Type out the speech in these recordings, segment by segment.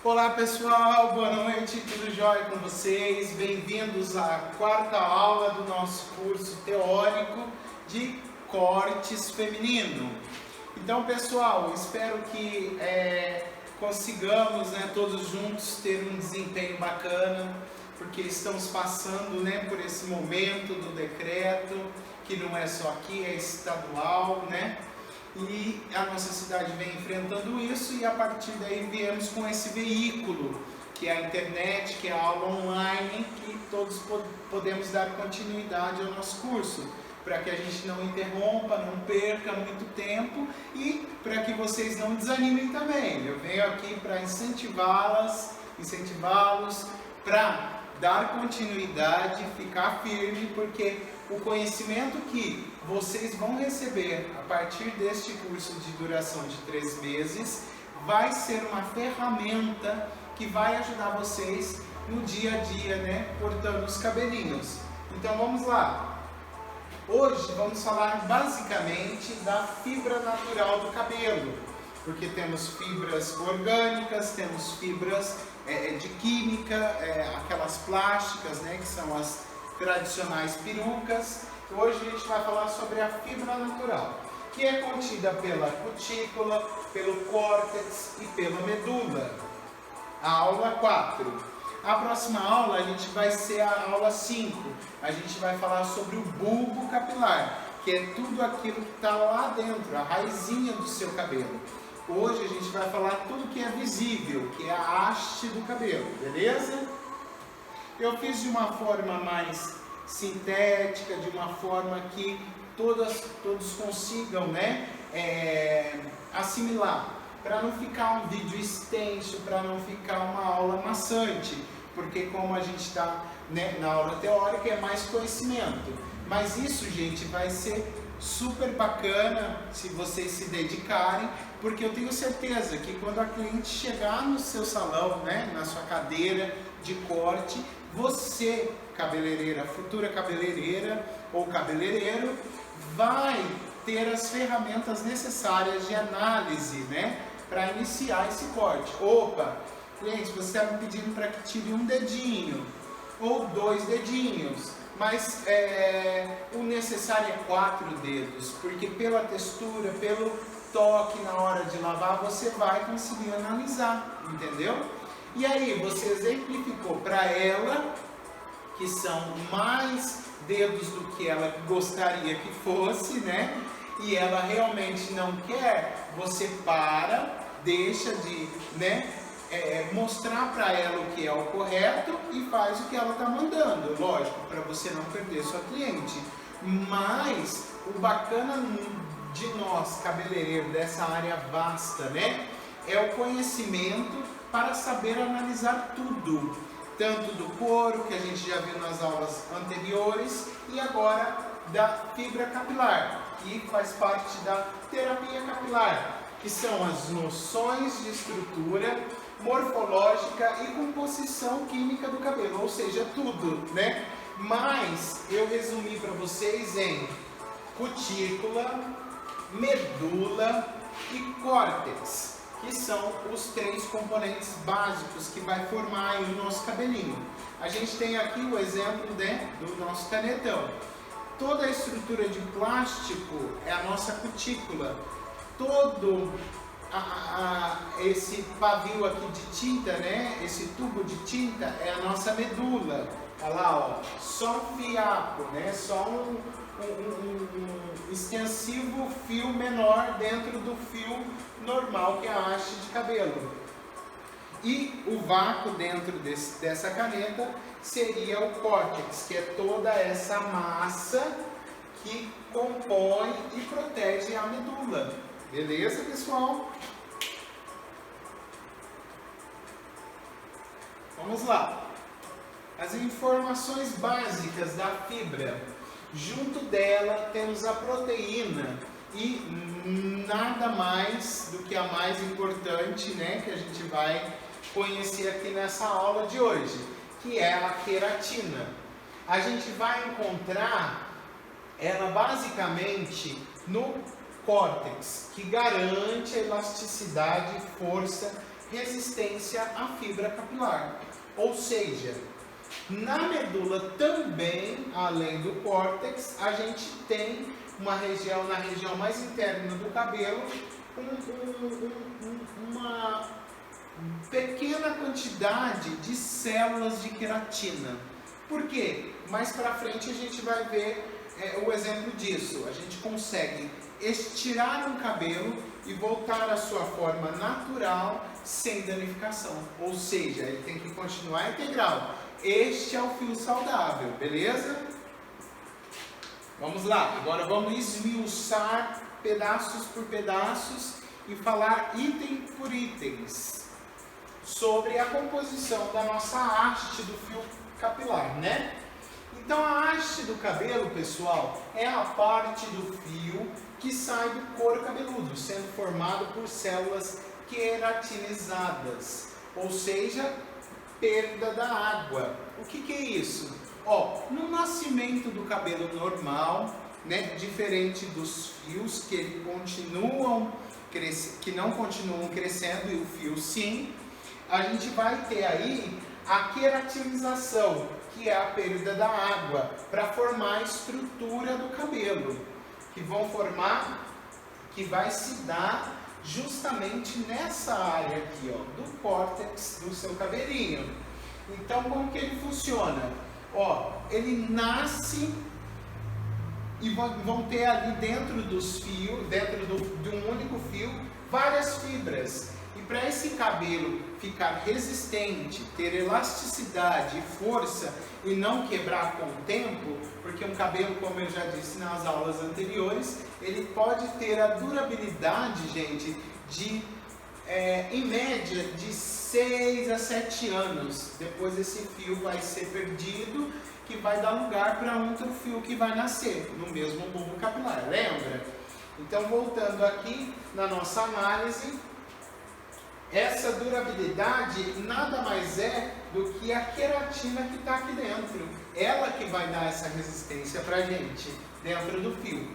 Olá pessoal, boa noite, tudo jóia com vocês? Bem-vindos à quarta aula do nosso curso teórico de cortes feminino. Então pessoal, espero que consigamos todos juntos ter um desempenho bacana, porque estamos passando por esse momento do decreto, que não é só aqui, é estadual, E a nossa cidade vem enfrentando isso e a partir daí viemos com esse veículo, que é a internet, que é a aula online, que todos podemos dar continuidade ao nosso curso, para que a gente não interrompa, não perca muito tempo e para que vocês não desanimem também. Eu venho aqui para incentivá-los, para dar continuidade, ficar firme, porque o conhecimento que vocês vão receber a partir deste curso de duração de 3 meses vai ser uma ferramenta que vai ajudar vocês no dia a dia, cortando os cabelinhos. Então vamos lá. Hoje vamos falar basicamente da fibra natural do cabelo, porque temos fibras orgânicas, temos fibras de química, aquelas plásticas, que são as tradicionais perucas. Hoje a gente vai falar sobre a fibra natural, que é contida pela cutícula, pelo córtex e pela medula. A aula 4. A próxima aula a gente vai ser a aula 5. A gente vai falar sobre o bulbo capilar, que é tudo aquilo que está lá dentro, a raizinha do seu cabelo. Hoje a gente vai falar tudo que é visível, que é a haste do cabelo, beleza? Eu fiz de uma forma mais sintética, de uma forma que todos consigam assimilar, para não ficar um vídeo extenso, para não ficar uma aula maçante, porque como a gente está na aula teórica é mais conhecimento, mas isso, gente, vai ser super bacana se vocês se dedicarem, porque eu tenho certeza que quando a cliente chegar no seu salão, na sua cadeira de corte, você, cabeleireira, futura cabeleireira ou cabeleireiro, vai ter as ferramentas necessárias de análise, para iniciar esse corte. Opa, cliente, você está me pedindo para que tire um dedinho ou 2 dedinhos, mas o necessário é 4 dedos, porque pela textura, pelo toque na hora de lavar, você vai conseguir analisar, entendeu? E aí você exemplificou para ela que são mais dedos do que ela gostaria que fosse, e ela realmente não quer, você deixa de mostrar para ela o que é o correto e faz o que ela está mandando, lógico, para você não perder sua cliente. Mas o bacana de nós, cabeleireiros, dessa área vasta, é o conhecimento para saber analisar tudo, tanto do couro, que a gente já viu nas aulas anteriores, e agora da fibra capilar, que faz parte da terapia capilar, que são as noções de estrutura morfológica e composição química do cabelo, ou seja, tudo, Mas eu resumi para vocês em cutícula, medula e córtex, que são os 3 componentes básicos que vai formar aí o nosso cabelinho. A gente tem aqui o exemplo do nosso canetão. Toda a estrutura de plástico é a nossa cutícula. Todo esse pavio aqui de tinta, esse tubo de tinta é a nossa medula. Olha lá, ó, só um fiapo, só um extensivo fio menor dentro do fio normal, que é a haste de cabelo. E o vácuo dentro dessa caneta seria o córtex, que é toda essa massa que compõe e protege a medula. Beleza, pessoal? Vamos lá. As informações básicas da fibra. Junto dela temos a proteína e nada mais do que a mais importante, que a gente vai conhecer aqui nessa aula de hoje, que é a queratina. A gente vai encontrar ela basicamente no córtex, que garante a elasticidade e força resistência à fibra capilar. Ou seja, na medula também, além do córtex, a gente tem uma região, na região mais interna do cabelo, uma pequena quantidade de células de queratina. Por quê? Mais para frente a gente vai ver o exemplo disso. A gente consegue estirar um cabelo e voltar à sua forma natural sem danificação. Ou seja, ele tem que continuar integral. Este é o fio saudável, beleza? Vamos lá, agora vamos esmiuçar pedaços por pedaços e falar item por itens sobre a composição da nossa haste do fio capilar, né? Então a haste do cabelo, pessoal, é a parte do fio que sai do couro cabeludo, sendo formado por células queratinizadas, ou seja, perda da água. O que é isso? No nascimento do cabelo normal, né, diferente dos fios que não continuam crescendo, e o fio sim, a gente vai ter aí a queratinização, que é a perda da água, para formar a estrutura do cabelo, que vai se dar justamente nessa área aqui, do córtex do seu cabelinho. Então, como que ele funciona? Ele nasce e vão ter ali dentro dos fios, de um único fio, várias fibras. E para esse cabelo ficar resistente, ter elasticidade e força e não quebrar com o tempo, porque um cabelo, como eu já disse nas aulas anteriores, ele pode ter a durabilidade, gente, em média de 6 a 7 anos. Depois esse fio vai ser perdido, que vai dar lugar para outro fio que vai nascer no mesmo bulbo capilar, lembra? Então, voltando aqui na nossa análise, essa durabilidade nada mais é do que a queratina que está aqui dentro. Ela que vai dar essa resistência para a gente dentro do fio.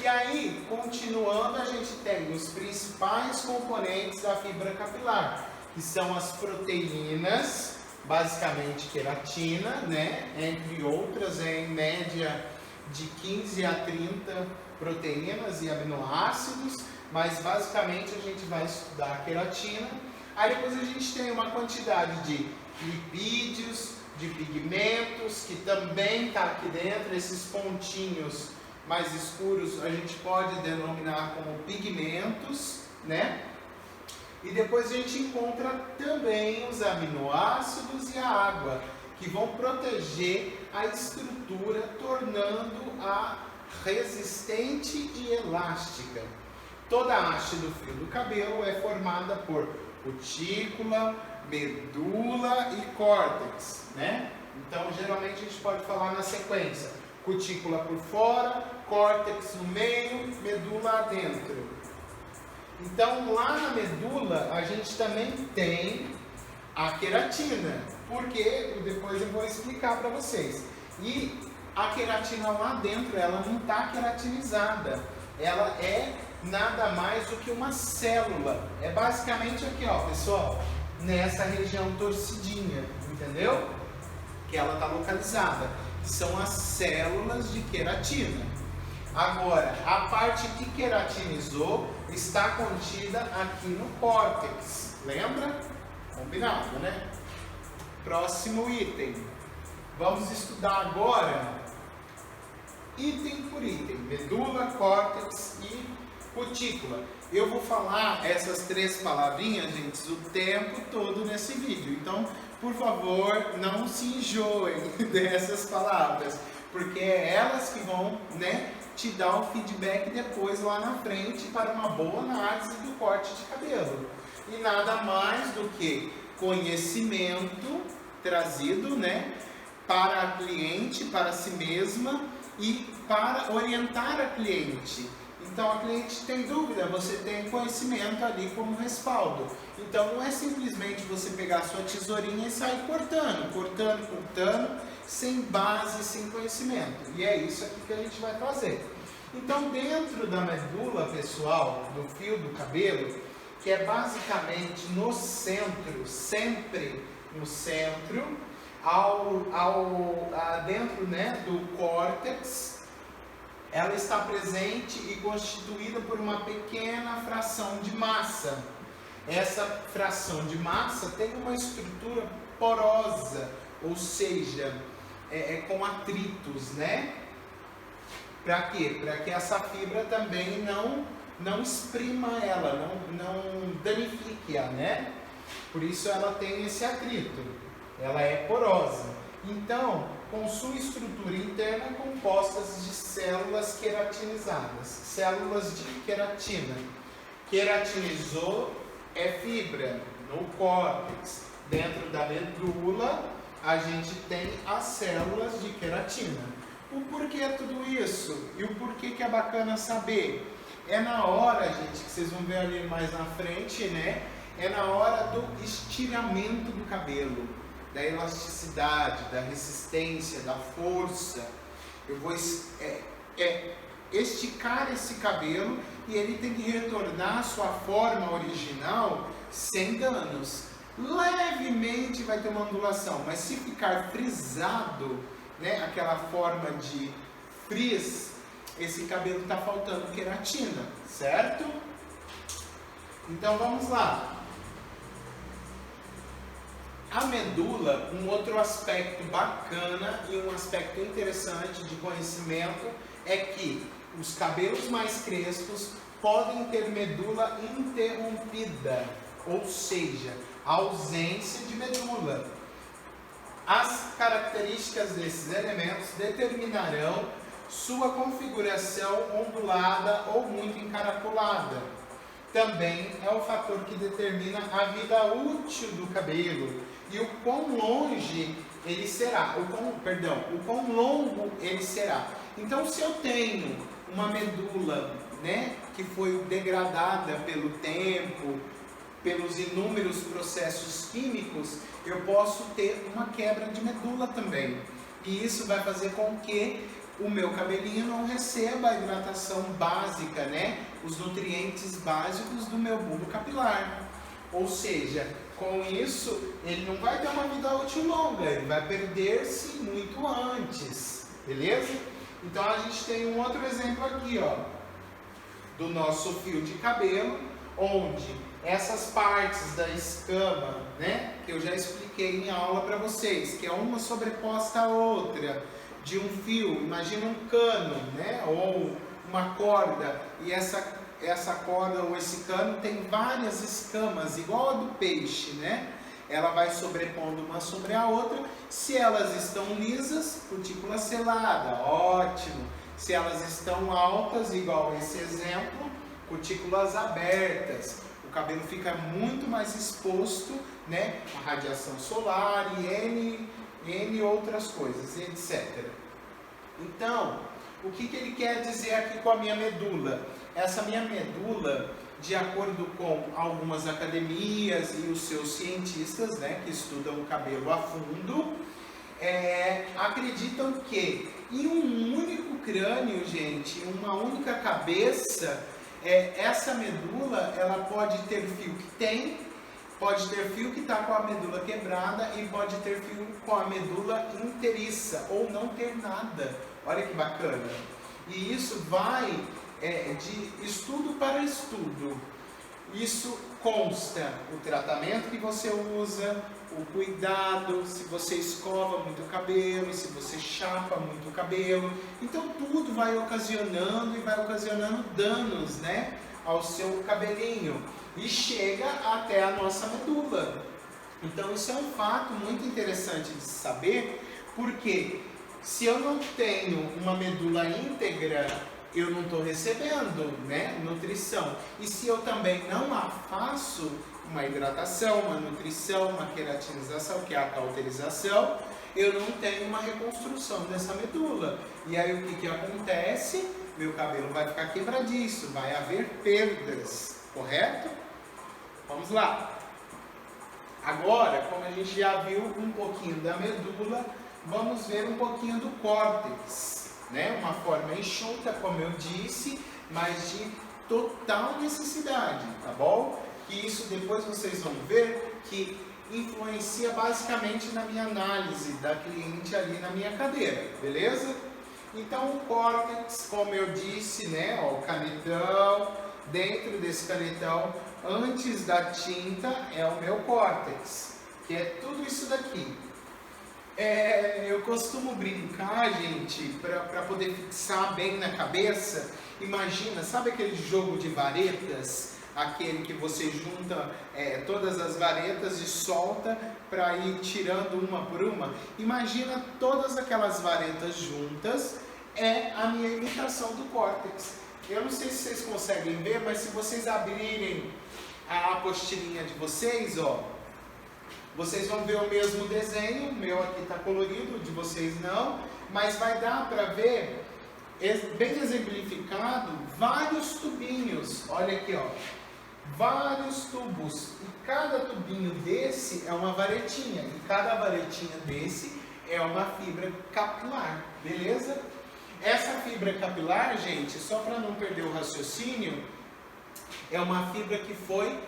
E aí, continuando, a gente tem os principais componentes da fibra capilar, que são as proteínas, basicamente queratina, né? Entre outras, em média de 15 a 30 proteínas e aminoácidos, mas basicamente a gente vai estudar a queratina. Aí depois a gente tem uma quantidade de lipídios, de pigmentos, que também está aqui dentro. Esses pontinhos mais escuros a gente pode denominar como pigmentos, né? E depois a gente encontra também os aminoácidos e a água, que vão proteger a estrutura, tornando-a resistente e elástica. Toda a haste do fio do cabelo é formada por cutícula, medula e córtex, né? Então, geralmente a gente pode falar na sequência: cutícula por fora, córtex no meio, medula adentro. Então, lá na medula, a gente também tem a queratina, porque depois eu vou explicar para vocês. E a queratina lá dentro, ela não está queratinizada, ela é nada mais do que uma célula. É basicamente aqui, pessoal, nessa região torcidinha, entendeu? Que ela está localizada. São as células de queratina. Agora, a parte que queratinizou está contida aqui no córtex. Lembra? Combinado, né? Próximo item. Vamos estudar agora, item por item, medula, córtex e cutícula. Eu vou falar essas 3 palavrinhas, gente, o tempo todo nesse vídeo. Então, por favor, não se enjoem dessas palavras, porque é elas que vão, né, te dar o feedback depois lá na frente para uma boa análise do corte de cabelo. E nada mais do que conhecimento trazido, né, para a cliente, para si mesma e para orientar a cliente. Então a cliente tem dúvida, você tem conhecimento ali como respaldo. Então não é simplesmente você pegar a sua tesourinha e sair cortando, sem base, sem conhecimento. E é isso aqui que a gente vai fazer. Então dentro da medula, pessoal, do fio do cabelo, que é basicamente no centro, sempre no centro, dentro, né, do córtex. Ela está presente e constituída por uma pequena fração de massa. Essa fração de massa tem uma estrutura porosa, ou seja, com atritos, né? Para quê? Para que essa fibra também não exprima ela, não danifique-a, né? Por isso ela tem esse atrito, ela é porosa. Então, com sua estrutura interna compostas de células queratinizadas, células de queratina. Queratinizou é fibra no córtex. Dentro da medula, a gente tem as células de queratina. O porquê é tudo isso? E o porquê que é bacana saber? É na hora, gente, que vocês vão ver ali mais na frente, né? É na hora do estiramento do cabelo, da elasticidade, da resistência, da força. Eu vou esticar esse cabelo e ele tem que retornar à sua forma original sem danos. Levemente vai ter uma ondulação, mas se ficar frisado, né, aquela forma de frizz, esse cabelo está faltando queratina, certo? Então vamos lá. A medula, um outro aspecto bacana e um aspecto interessante de conhecimento é que os cabelos mais crespos podem ter medula interrompida, ou seja, ausência de medula. As características desses elementos determinarão sua configuração ondulada ou muito encaracolada. Também é o fator que determina a vida útil do cabelo e o quão longe ele será, o quão longo ele será. Então, se eu tenho uma medula, né, que foi degradada pelo tempo, pelos inúmeros processos químicos, eu posso ter uma quebra de medula também. E isso vai fazer com que o meu cabelinho não receba a hidratação básica, né? Os nutrientes básicos do meu bulbo capilar. Ou seja, com isso, ele não vai ter uma vida útil longa, ele vai perder-se muito antes, beleza? Então a gente tem um outro exemplo aqui, ó, do nosso fio de cabelo, onde essas partes da escama, né, que eu já expliquei em aula para vocês, que é uma sobreposta à outra, de um fio, imagina um cano, né, ou uma corda, e essa corda ou esse cano tem várias escamas, igual a do peixe, né? Ela vai sobrepondo uma sobre a outra. Se elas estão lisas, cutícula selada, ótimo. Se elas estão altas, igual esse exemplo, cutículas abertas. O cabelo fica muito mais exposto, né, à radiação solar e N outras coisas, etc. Então, o que ele quer dizer aqui com a minha medula? Essa minha medula, de acordo com algumas academias e os seus cientistas, né, que estudam o cabelo a fundo, acreditam que em um único crânio, gente, uma única cabeça, essa medula, ela pode ter fio que tem, pode ter fio que está com a medula quebrada e pode ter fio com a medula inteiriça, ou não ter nada. Olha que bacana. E isso vai de estudo para estudo. Isso consta o tratamento que você usa, o cuidado, se você escova muito o cabelo, se você chapa muito o cabelo. Então tudo vai ocasionando e vai ocasionando danos, né, ao seu cabelinho e chega até a nossa medula. Então isso é um fato muito interessante de saber, porque se eu não tenho uma medula íntegra, eu não estou recebendo, né, nutrição. E se eu também não faço uma hidratação, uma nutrição, uma queratinização, que é a cauterização, eu não tenho uma reconstrução dessa medula. E aí o que acontece? Meu cabelo vai ficar quebradiço, vai haver perdas, correto? Vamos lá. Agora, como a gente já viu um pouquinho da medula, vamos ver um pouquinho do córtex, né? Uma forma enxuta, como eu disse, mas de total necessidade, tá bom? que isso depois vocês vão ver que influencia basicamente na minha análise da cliente ali na minha cadeira, beleza? Então o córtex, como eu disse, né, ó, o canetão, dentro desse canetão, antes da tinta, é o meu córtex, que é tudo isso daqui. Eu costumo brincar, gente, para poder fixar bem na cabeça. Imagina, sabe aquele jogo de varetas? Aquele que você junta todas as varetas e solta para ir tirando uma por uma. Imagina todas aquelas varetas juntas, é a minha imitação do córtex. Eu não sei se vocês conseguem ver, mas se vocês abrirem a apostilinha de vocês, ó, vocês vão ver o mesmo desenho. O meu aqui está colorido, o de vocês não, mas vai dar para ver, bem exemplificado, vários tubinhos. Olha aqui, ó, vários tubos, e cada tubinho desse é uma varetinha, e cada varetinha desse é uma fibra capilar, beleza? Essa fibra capilar, gente, só para não perder o raciocínio, é uma fibra que foi,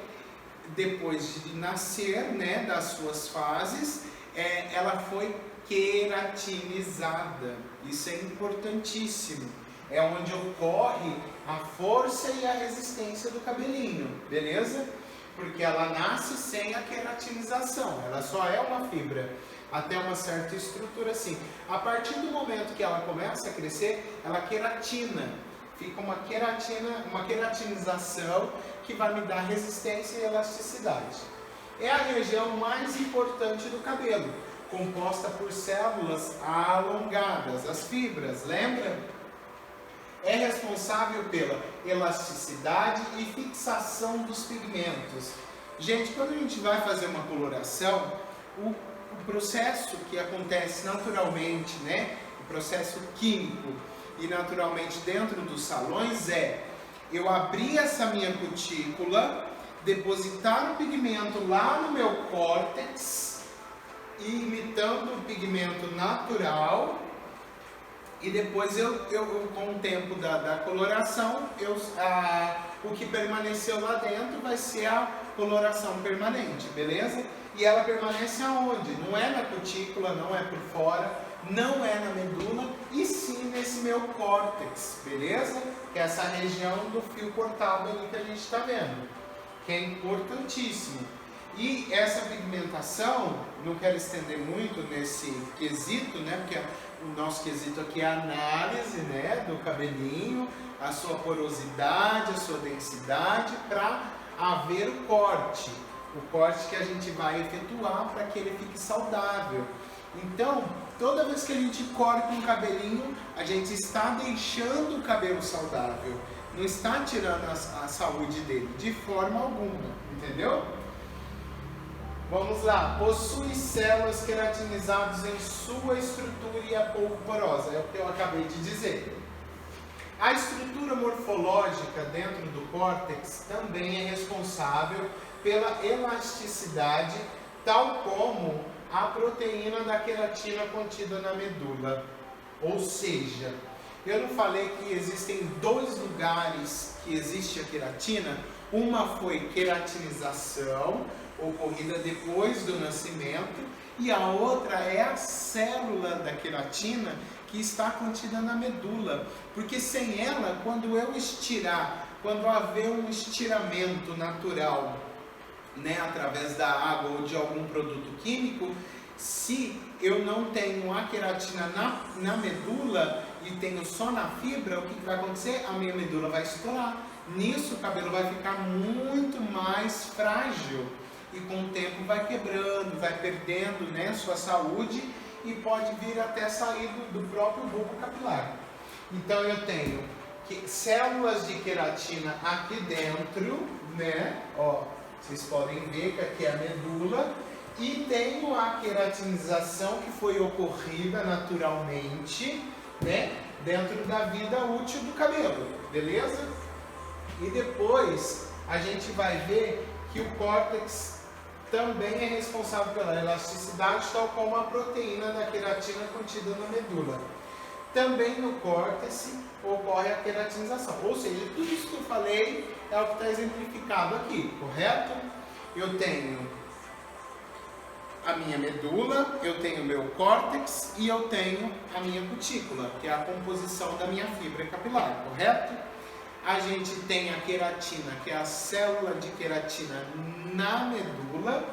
depois de nascer, né, das suas fases, ela foi queratinizada. Isso é importantíssimo. É onde ocorre a força e a resistência do cabelinho, beleza? Porque ela nasce sem a queratinização, ela só é uma fibra até uma certa estrutura assim. A partir do momento que ela começa a crescer, ela queratina, fica uma queratinização que vai me dar resistência e elasticidade. É a região mais importante do cabelo, composta por células alongadas, as fibras, lembra? É responsável pela elasticidade e fixação dos pigmentos. Gente, quando a gente vai fazer uma coloração, o processo que acontece naturalmente, né, o processo químico e naturalmente dentro dos salões eu abrir essa minha cutícula, depositar o pigmento lá no meu córtex, imitando o pigmento natural, e depois com o tempo da coloração, o que permaneceu lá dentro vai ser a coloração permanente, beleza? E ela permanece aonde? Não é na cutícula, não é por fora, não é na medula, e sim nesse meu córtex, beleza? Que é essa região do fio cortado ali que a gente está vendo, que é importantíssimo. E essa pigmentação, não quero estender muito nesse quesito, né? Porque o nosso quesito aqui é a análise, né, do cabelinho, a sua porosidade, a sua densidade, para haver o corte que a gente vai efetuar para que ele fique saudável. Então, toda vez que a gente corta um cabelinho, a gente está deixando o cabelo saudável, não está tirando a saúde dele, de forma alguma, entendeu? Vamos lá, possui células queratinizadas em sua estrutura e é pouco porosa, é o que eu acabei de dizer. A estrutura morfológica dentro do córtex também é responsável pela elasticidade, tal como a proteína da queratina contida na medula. Ou seja, eu não falei que existem dois lugares que existe a queratina? Uma foi queratinização, ocorrida depois do nascimento, e a outra é a célula da queratina que está contida na medula, porque sem ela, quando eu estirar, quando haver um estiramento natural, né, através da água ou de algum produto químico, se eu não tenho a queratina na medula e tenho só na fibra, o que vai acontecer? A minha medula vai estourar. Nisso o cabelo vai ficar muito mais frágil e com o tempo vai quebrando, vai perdendo, né, sua saúde e pode vir até sair do próprio bulbo capilar. Então eu tenho células de queratina aqui dentro, né, ó, vocês podem ver que aqui é a medula, e tenho a queratinização que foi ocorrida naturalmente, né, dentro da vida útil do cabelo, beleza? E depois a gente vai ver que o córtex também é responsável pela elasticidade, tal como a proteína da queratina contida na medula. também no córtex ocorre a queratinização. Ou seja, tudo isso que eu falei é o que está exemplificado aqui, correto? Eu tenho a minha medula, eu tenho o meu córtex e eu tenho a minha cutícula, que é a composição da minha fibra capilar, correto? A gente tem a queratina, que é a célula de queratina na medula,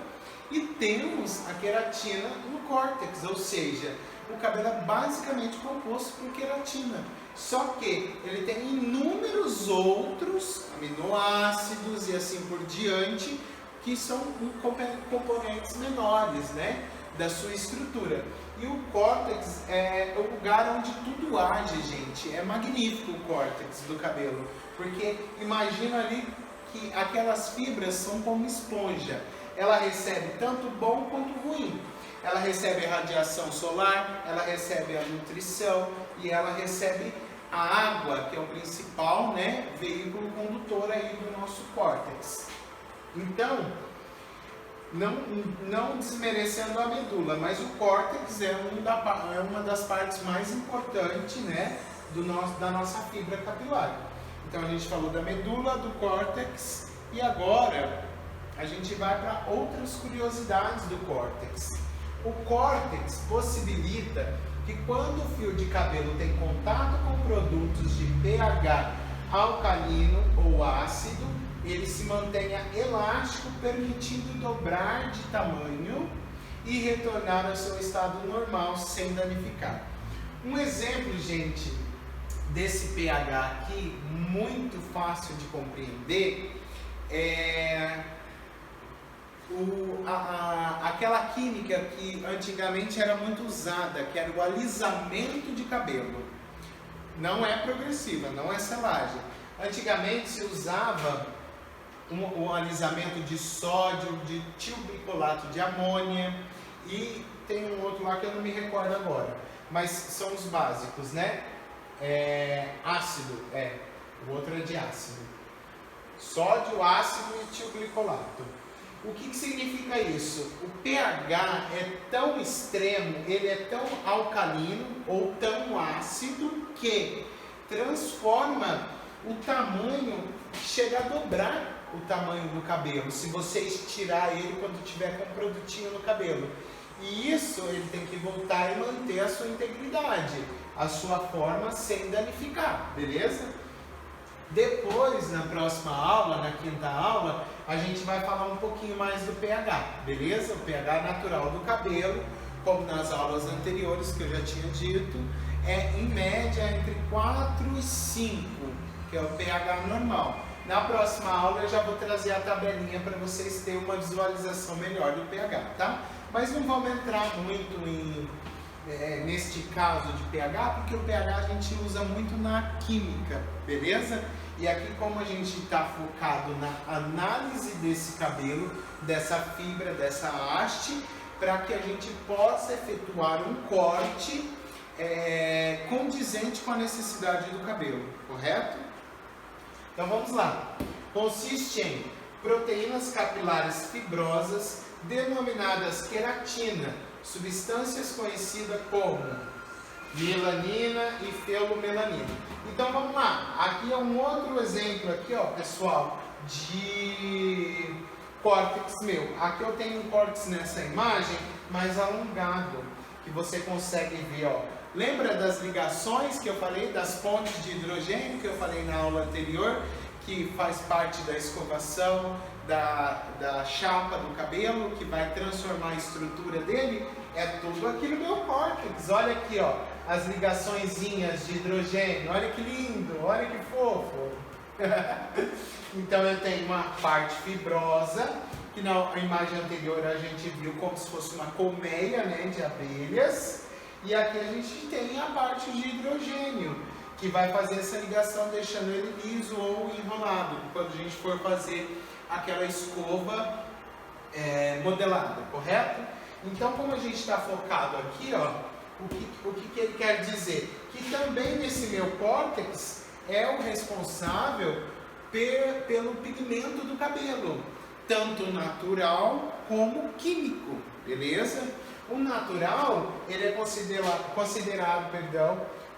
e temos a queratina no córtex, ou seja, o cabelo é basicamente composto por queratina. Só que ele tem inúmeros outros aminoácidos e assim por diante, que são componentes menores, né, da sua estrutura. E o córtex é o lugar onde tudo age, gente. É magnífico o córtex do cabelo, porque imagina ali que aquelas fibras são como esponja. Ela recebe tanto bom quanto ruim. Ela recebe a radiação solar, ela recebe a nutrição e ela recebe a água, que é o principal, né, veículo condutor aí do nosso córtex. Então, não desmerecendo a medula, mas o córtex é uma das partes mais importantes, né, da nossa fibra capilar. Então a gente falou da medula, do córtex, e agora a gente vai para outras curiosidades do córtex. O córtex possibilita que quando o fio de cabelo tem contato com produtos de pH alcalino ou ácido, ele se mantenha elástico, permitindo dobrar de tamanho e retornar ao seu estado normal sem danificar. Um exemplo, gente, desse pH aqui, muito fácil de compreender, é aquela química que antigamente era muito usada, que era o alisamento de cabelo. Não é progressiva, não é selagem. Antigamente se usava o alisamento de sódio, de tilbricolato de amônia, e tem um outro lá que eu não me recordo agora, mas são os básicos, né? Ácido, o outro é de ácido. Sódio, ácido e tilbricolato. O que significa isso? O pH é tão extremo, ele é tão alcalino ou tão ácido que transforma o tamanho, chega a dobrar o tamanho do cabelo, se você estirar ele quando tiver com um produtinho no cabelo. E isso ele tem que voltar e manter a sua integridade, a sua forma sem danificar, beleza? Depois, na próxima aula, na quinta aula, a gente vai falar um pouquinho mais do pH, beleza? O pH natural do cabelo, como nas aulas anteriores que eu já tinha dito, é em média entre 4 e 5, que é o pH normal. Na próxima aula eu já vou trazer a tabelinha para vocês terem uma visualização melhor do pH, tá? Mas não vamos entrar muito neste caso de pH, porque o pH a gente usa muito na química, beleza? E aqui, como a gente está focado na análise desse cabelo, dessa fibra, dessa haste, para que a gente possa efetuar um corte condizente com a necessidade do cabelo, correto? Então vamos lá. Consiste em proteínas capilares fibrosas denominadas queratina, substâncias conhecidas como melanina e felomelanina. Então vamos lá. Aqui é um outro exemplo aqui, ó, pessoal, de córtex meu. Aqui eu tenho um córtex nessa imagem mais alongado, que você consegue ver, ó. Lembra das ligações que eu falei, das pontes de hidrogênio que eu falei na aula anterior, que faz parte da escovação, da chapa do cabelo, que vai transformar a estrutura dele? É tudo aqui no meu córtex. Olha aqui, ó, as ligaçõezinhas de hidrogênio. Olha que lindo, olha que fofo. Então eu tenho uma parte fibrosa, que na imagem anterior a gente viu como se fosse uma colmeia, né, de abelhas. E aqui a gente tem a parte de hidrogênio, que vai fazer essa ligação deixando ele liso ou enrolado, quando a gente for fazer aquela escova modelada, correto? Então, como a gente está focado aqui, ó, o que ele quer dizer? Que também nesse meu córtex é o responsável pelo pigmento do cabelo, tanto natural como químico, beleza? O natural, ele é considerado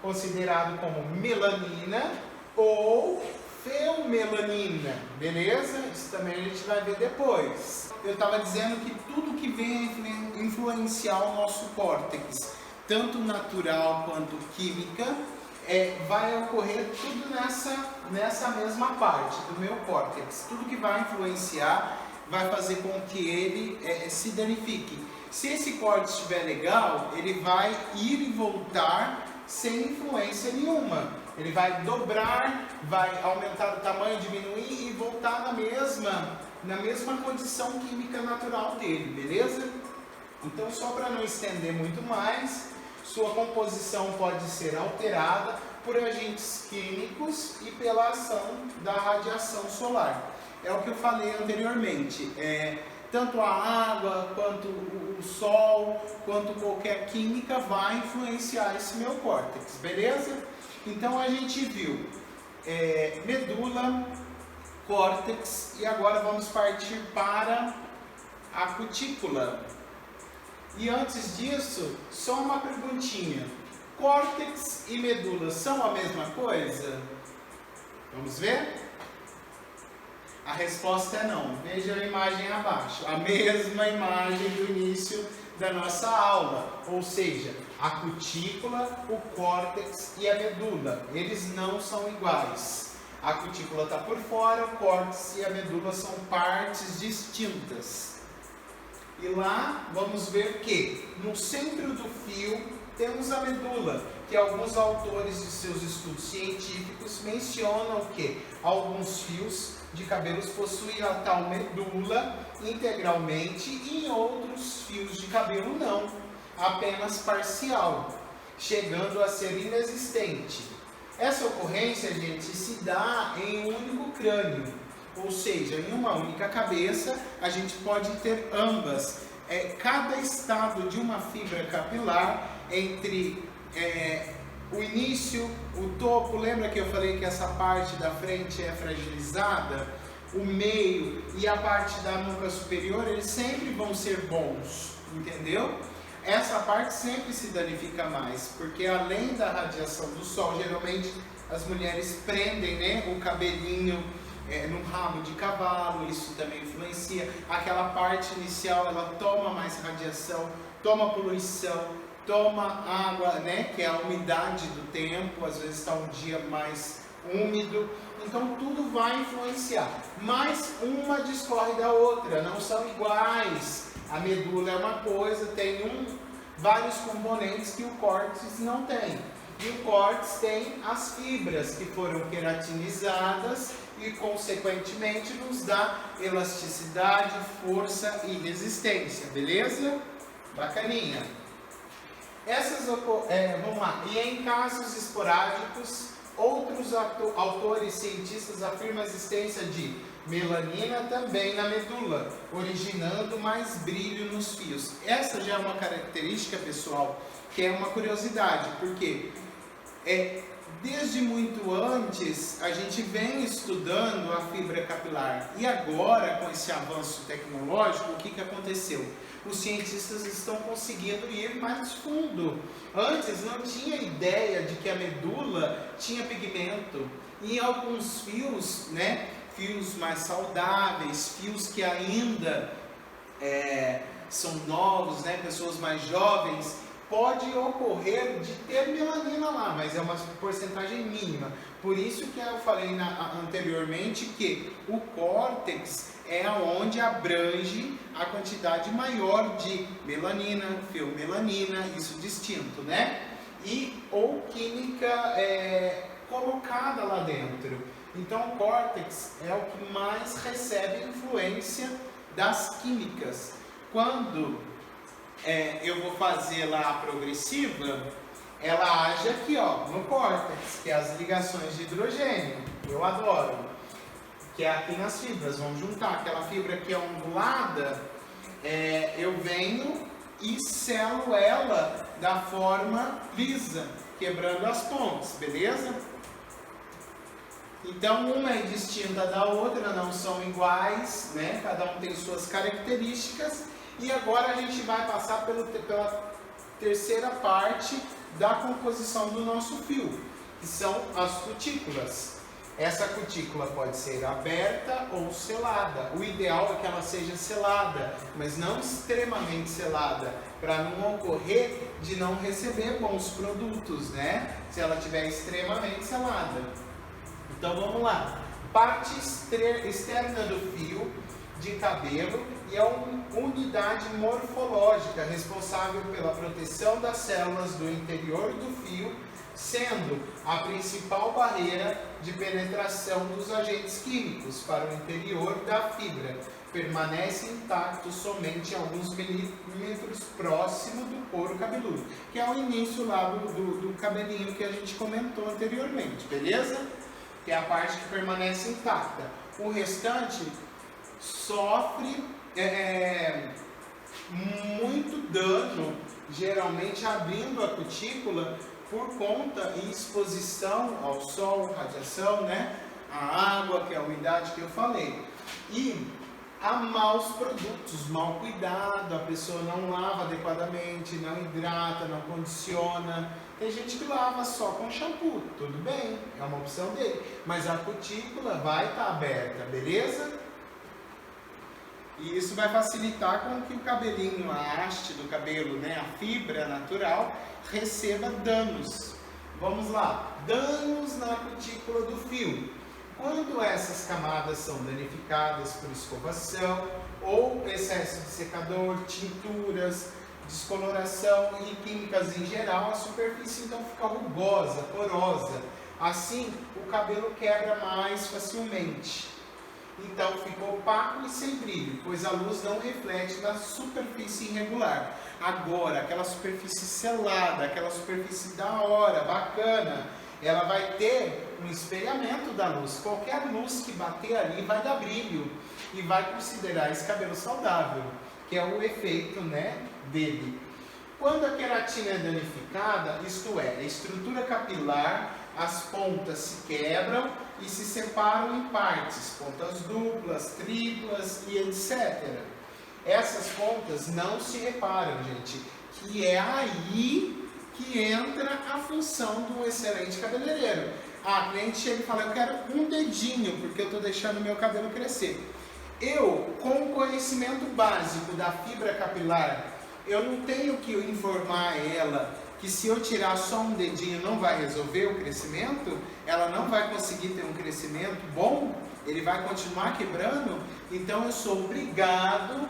considerado como melanina ou feomelanina, beleza? Isso também a gente vai ver depois. Eu estava dizendo que tudo que vem a influenciar o nosso córtex, tanto natural quanto química, vai ocorrer tudo nessa mesma parte do meu córtex. Tudo que vai influenciar vai fazer com que ele se danifique. Se esse córtex estiver legal, ele vai ir e voltar sem influência nenhuma. Ele vai dobrar, vai aumentar o tamanho, diminuir e voltar na mesma condição química natural dele, beleza? Então, só para não estender muito mais, sua composição pode ser alterada por agentes químicos e pela ação da radiação solar. É o que eu falei anteriormente. Tanto a água, quanto o sol, quanto qualquer química vai influenciar esse meu córtex, beleza? Então a gente viu medula, córtex e agora vamos partir para a cutícula. E antes disso, só uma perguntinha: córtex e medula são a mesma coisa? Vamos ver? A resposta é não. Veja a imagem abaixo. A mesma imagem do início da nossa aula. Ou seja, a cutícula, o córtex e a medula. Eles não são iguais. A cutícula está por fora, o córtex e a medula são partes distintas. E lá vamos ver que no centro do fio temos a medula, que alguns autores de seus estudos científicos mencionam que alguns fios de cabelos possuem a tal medula integralmente e em outros fios de cabelo não, apenas parcial, chegando a ser inexistente. Essa ocorrência, gente, se dá em um único crânio, ou seja, em uma única cabeça a gente pode ter ambas. Cada estado de uma fibra capilar entre o início, o topo, lembra que eu falei que essa parte da frente é fragilizada? O meio e a parte da nuca superior, eles sempre vão ser bons, entendeu? Essa parte sempre se danifica mais, porque além da radiação do sol, geralmente as mulheres prendem, né, o cabelinho no rabo de cavalo, isso também influencia. Aquela parte inicial, ela toma mais radiação, toma poluição, toma água, né, que é a umidade do tempo, às vezes está um dia mais úmido, então tudo vai influenciar, mas uma discorre da outra, não são iguais. A medula é uma coisa, tem vários componentes que o córtex não tem, e o córtex tem as fibras que foram queratinizadas e consequentemente nos dá elasticidade, força e resistência, beleza? Bacaninha. Vamos lá. E em casos esporádicos, outros autores cientistas afirmam a existência de melanina também na medula, originando mais brilho nos fios. Essa já é uma característica, pessoal, que é uma curiosidade, porque desde muito antes a gente vem estudando a fibra capilar e agora, com esse avanço tecnológico, o que aconteceu? Os cientistas estão conseguindo ir mais fundo. Antes não tinha ideia de que a medula tinha pigmento. E em alguns fios, né, fios mais saudáveis, fios que ainda são novos, né, pessoas mais jovens, pode ocorrer de ter melanina lá, mas é uma porcentagem mínima. Por isso que eu falei anteriormente que o córtex é onde abrange a quantidade maior de melanina, feomelanina, isso distinto, né? Ou química colocada lá dentro. Então o córtex é o que mais recebe influência das químicas. Quando eu vou fazer lá a progressiva, ela age aqui, ó, no córtex, que é as ligações de hidrogênio. Eu adoro. Que é aqui nas fibras. Vamos juntar aquela fibra que é ondulada, eu venho e selo ela da forma lisa, quebrando as pontes, beleza? Então uma é distinta da outra, não são iguais, né? Cada um tem suas características. E agora a gente vai passar pela terceira parte da composição do nosso fio, que são as cutículas. Essa cutícula pode ser aberta ou selada. O ideal é que ela seja selada, mas não extremamente selada, para não ocorrer de não receber bons produtos, né? Se ela estiver extremamente selada. Então vamos lá. Parte externa do fio de cabelo e é uma unidade morfológica responsável pela proteção das células do interior do fio, sendo a principal barreira de penetração dos agentes químicos para o interior da fibra. Permanece intacto somente alguns milímetros próximo do couro cabeludo, que é o início lá do cabelinho que a gente comentou anteriormente, beleza? Que é a parte que permanece intacta. O restante sofre muito dano, geralmente abrindo a cutícula por conta e exposição ao sol, radiação, né? A água, que é a umidade que eu falei. E há maus produtos, mau cuidado, a pessoa não lava adequadamente, não hidrata, não condiciona. Tem gente que lava só com shampoo, tudo bem, é uma opção dele. Mas a cutícula vai estar aberta, beleza? E isso vai facilitar com que o cabelinho, a haste do cabelo, né, a fibra natural, receba danos. Vamos lá, danos na cutícula do fio. Quando essas camadas são danificadas por escovação ou excesso de secador, tinturas, descoloração e químicas em geral, a superfície então fica rugosa, porosa. Assim, o cabelo quebra mais facilmente. Então fica opaco e sem brilho, pois a luz não reflete na superfície irregular. Agora, aquela superfície selada, aquela superfície da hora, bacana, ela vai ter um espelhamento da luz. Qualquer luz que bater ali vai dar brilho e vai considerar esse cabelo saudável, que é o efeito, né, dele. Quando a queratina é danificada, isto é, a estrutura capilar, as pontas se quebram e se separam em partes, pontas duplas, triplas e etc. Essas pontas não se reparam, gente, que é aí que entra a função do excelente cabeleireiro. A cliente chega e fala, eu quero um dedinho, porque eu estou deixando meu cabelo crescer. Eu, com o conhecimento básico da fibra capilar, eu não tenho que informar ela que se eu tirar só um dedinho não vai resolver o crescimento, ela não vai conseguir ter um crescimento bom, ele vai continuar quebrando, então eu sou obrigado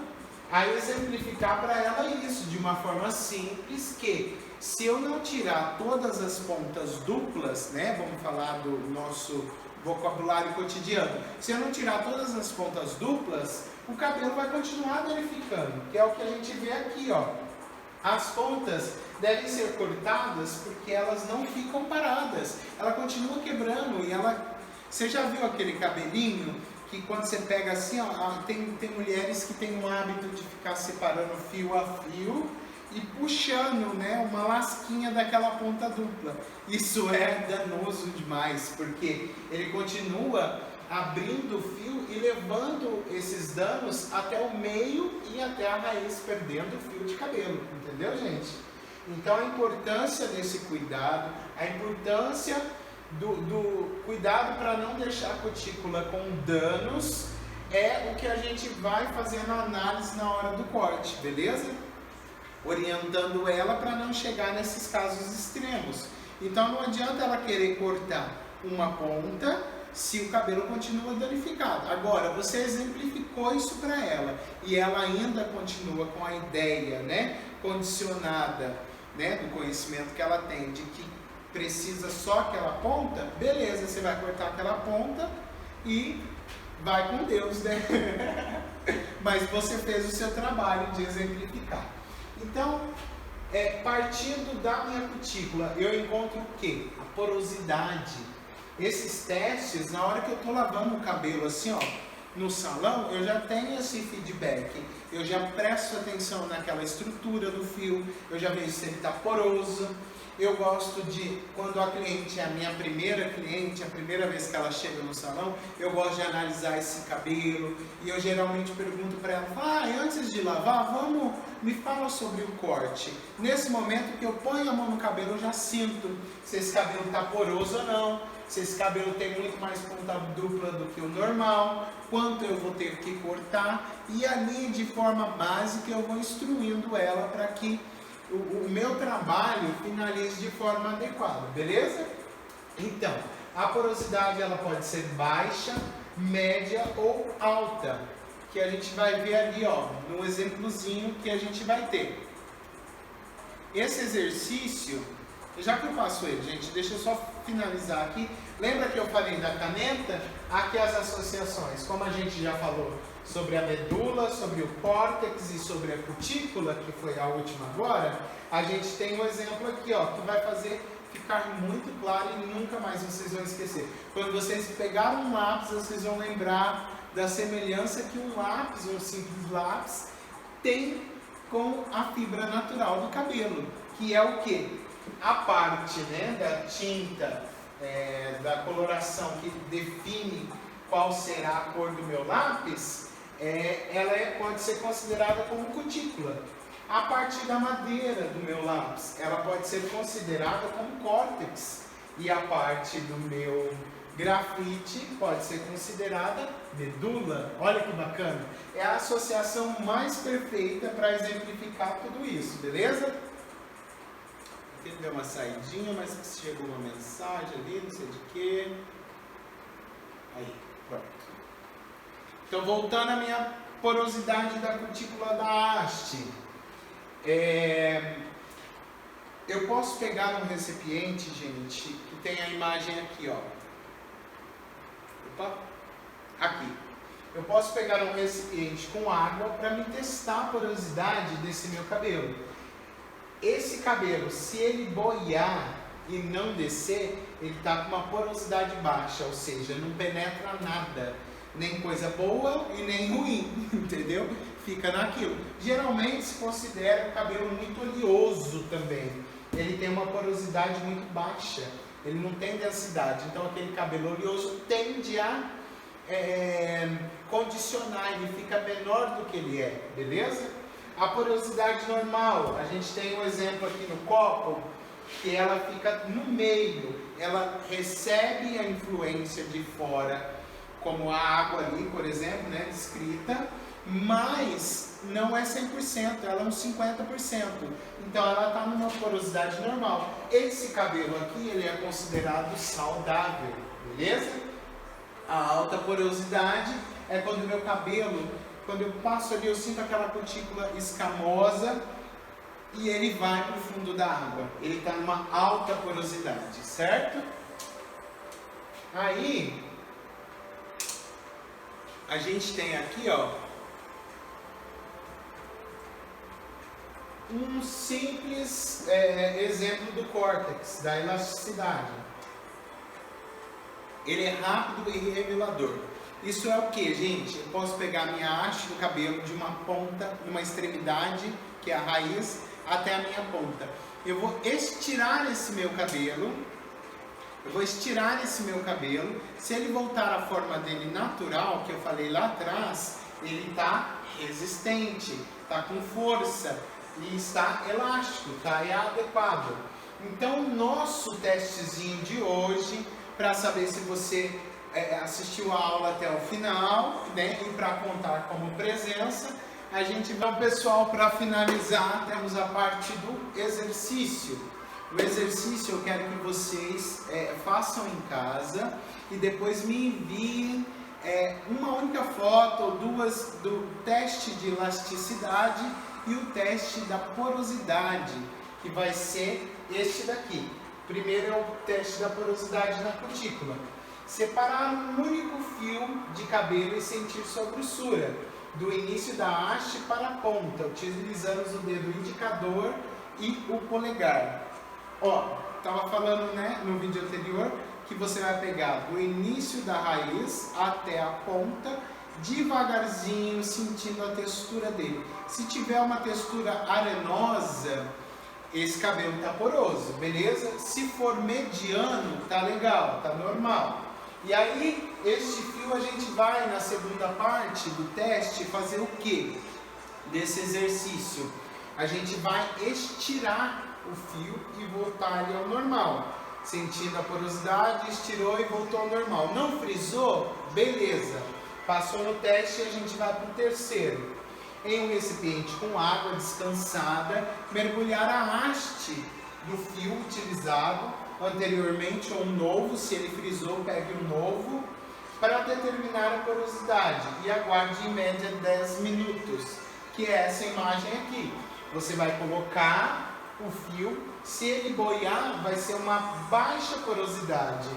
a exemplificar para ela isso, de uma forma simples, que se eu não tirar todas as pontas duplas, né, vamos falar do nosso vocabulário cotidiano, se eu não tirar todas as pontas duplas, o cabelo vai continuar danificando, que é o que a gente vê aqui, ó. As pontas devem ser cortadas porque elas não ficam paradas, ela continua quebrando e ela... Você já viu aquele cabelinho que quando você pega assim, ó, tem mulheres que têm o hábito de ficar separando fio a fio e puxando, né, uma lasquinha daquela ponta dupla. Isso é danoso demais, porque ele continua abrindo o fio e levando esses danos até o meio e até a raiz, perdendo o fio de cabelo, entendeu, gente? Então a importância desse cuidado, a importância do cuidado para não deixar a cutícula com danos, é o que a gente vai fazer na análise na hora do corte, beleza? Orientando ela para não chegar nesses casos extremos. Então não adianta ela querer cortar uma ponta se o cabelo continua danificado. Agora, você exemplificou isso para ela e ela ainda continua com a ideia, né, condicionada, né, do conhecimento que ela tem de que precisa só aquela ponta, beleza, você vai cortar aquela ponta e vai com Deus, né? Mas você fez o seu trabalho de exemplificar. Então, partindo da minha cutícula, eu encontro o quê? A porosidade. Esses testes, na hora que eu estou lavando o cabelo assim, ó, no salão, eu já tenho esse feedback, eu já presto atenção naquela estrutura do fio, eu já vejo se ele está poroso. Eu gosto de, quando a cliente é a minha primeira cliente, a primeira vez que ela chega no salão, eu gosto de analisar esse cabelo, e eu geralmente pergunto para ela, antes de lavar, me fala sobre o corte. Nesse momento que eu ponho a mão no cabelo, eu já sinto se esse cabelo está poroso ou não, se esse cabelo tem muito mais ponta dupla do que o normal, quanto eu vou ter que cortar, e ali de forma básica eu vou instruindo ela para que o meu trabalho finalize de forma adequada, beleza? Então, a porosidade ela pode ser baixa, média ou alta, que a gente vai ver ali, ó, no exemplozinho que a gente vai ter. Esse exercício, já que eu faço ele, gente, deixa eu só finalizar aqui. Lembra que eu falei da caneta? Aqui as associações, como a gente já falou sobre a medula, sobre o córtex e sobre a cutícula, que foi a última agora, a gente tem um exemplo aqui, ó, que vai fazer ficar muito claro e nunca mais vocês vão esquecer. Quando vocês pegarem um lápis, vocês vão lembrar da semelhança que um lápis, um simples lápis, tem com a fibra natural do cabelo, que é o quê? A parte, né, da tinta, da coloração que define qual será a cor do meu lápis, ela pode ser considerada como cutícula. A parte da madeira do meu lápis, ela pode ser considerada como córtex. E a parte do meu grafite pode ser considerada medula. Olha que bacana! É a associação mais perfeita para exemplificar tudo isso, beleza? Aqui deu uma saidinha, mas chegou uma mensagem ali, não sei de quê. Aí, pronto. Então, voltando à minha porosidade da cutícula da haste. Eu posso pegar um recipiente, gente, que tem a imagem aqui, ó. Opa! Aqui. Eu posso pegar um recipiente com água para me testar a porosidade desse meu cabelo. Esse cabelo, se ele boiar e não descer, ele está com uma porosidade baixa, ou seja, não penetra nada. Nem coisa boa e nem ruim, entendeu? Fica naquilo. Geralmente se considera o cabelo muito oleoso também. Ele tem uma porosidade muito baixa, ele não tem densidade. Então aquele cabelo oleoso tende a condicionar, ele fica menor do que ele é, beleza? A porosidade normal, a gente tem um exemplo aqui no copo, que ela fica no meio, ela recebe a influência de fora, como a água ali, por exemplo, né, descrita, mas não é 100%, ela é uns 50%. Então ela está numa porosidade normal. Esse cabelo aqui, ele é considerado saudável, beleza? A alta porosidade é quando o meu cabelo, quando eu passo ali, eu sinto aquela cutícula escamosa e ele vai para o fundo da água. Ele está numa alta porosidade, certo? Aí a gente tem aqui, ó, um simples exemplo do córtex, da elasticidade. Ele é rápido e revelador. Isso é o que, gente? Eu posso pegar a minha haste do cabelo de uma ponta, numa extremidade, que é a raiz, até a minha ponta. Eu vou estirar esse meu cabelo. Se ele voltar à forma dele natural, que eu falei lá atrás, ele está resistente, está com força e está elástico, está adequado. Então, o nosso testezinho de hoje, para saber se você assistiu a aula até o final, né, e para contar como presença, a gente vai, pessoal, para finalizar, temos a parte do exercício. O exercício eu quero que vocês façam em casa e depois me enviem uma única foto ou duas do teste de elasticidade e o teste da porosidade, que vai ser este daqui. Primeiro é o teste da porosidade na cutícula. Separar um único fio de cabelo e sentir sua grossura, do início da haste para a ponta, utilizando o dedo indicador e o polegar. Ó, estava falando, né, no vídeo anterior, que você vai pegar do início da raiz até a ponta devagarzinho, sentindo a textura dele. Se tiver uma textura arenosa, esse cabelo tá poroso, beleza? Se for mediano, tá legal, tá normal. E aí, este fio a gente vai na segunda parte do teste fazer o que? Desse exercício. A gente vai estirar o fio e voltar ele ao normal. Sentindo a porosidade, estirou e voltou ao normal. Não frisou? Beleza. Passou no teste e a gente vai para o terceiro. Em um recipiente com água descansada, mergulhar a haste do fio utilizado anteriormente ou um novo, se ele frisou, pegue um novo, para determinar a porosidade e aguarde em média 10 minutos, que é essa imagem aqui. Você vai colocar o fio, se ele boiar, vai ser uma baixa porosidade.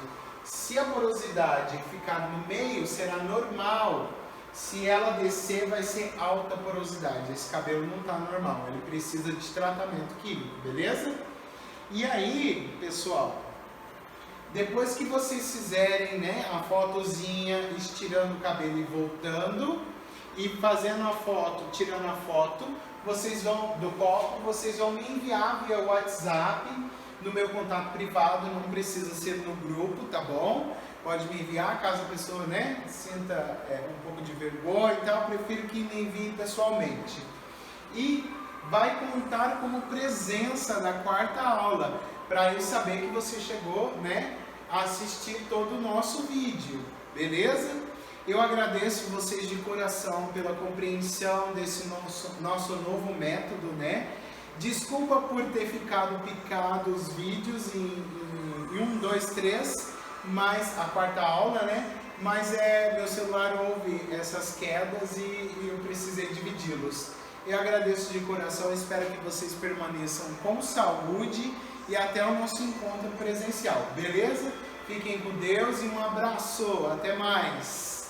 Se a porosidade ficar no meio, será normal. Se ela descer, vai ser alta porosidade. Esse cabelo não está normal, ele precisa de tratamento químico, beleza? E aí, pessoal, depois que vocês fizerem, né, a fotozinha, estirando o cabelo e voltando, e fazendo a foto, tirando a foto, vocês vão, do copo, vocês vão me enviar via WhatsApp, no meu contato privado, não precisa ser no grupo, tá bom? Pode me enviar, caso a pessoa, né, sinta um pouco de vergonha e tal, prefiro que me envie pessoalmente. E vai contar como presença da quarta aula, para eu saber que você chegou, né, a assistir todo o nosso vídeo, beleza? Eu agradeço vocês de coração pela compreensão desse nosso novo método, né? Desculpa por ter ficado picado os vídeos em 1, 2, 3, mas a quarta aula, né? Mas meu celular houve essas quedas e eu precisei dividi-los. Eu agradeço de coração, espero que vocês permaneçam com saúde e até o nosso encontro presencial, beleza? Fiquem com Deus e um abraço, até mais!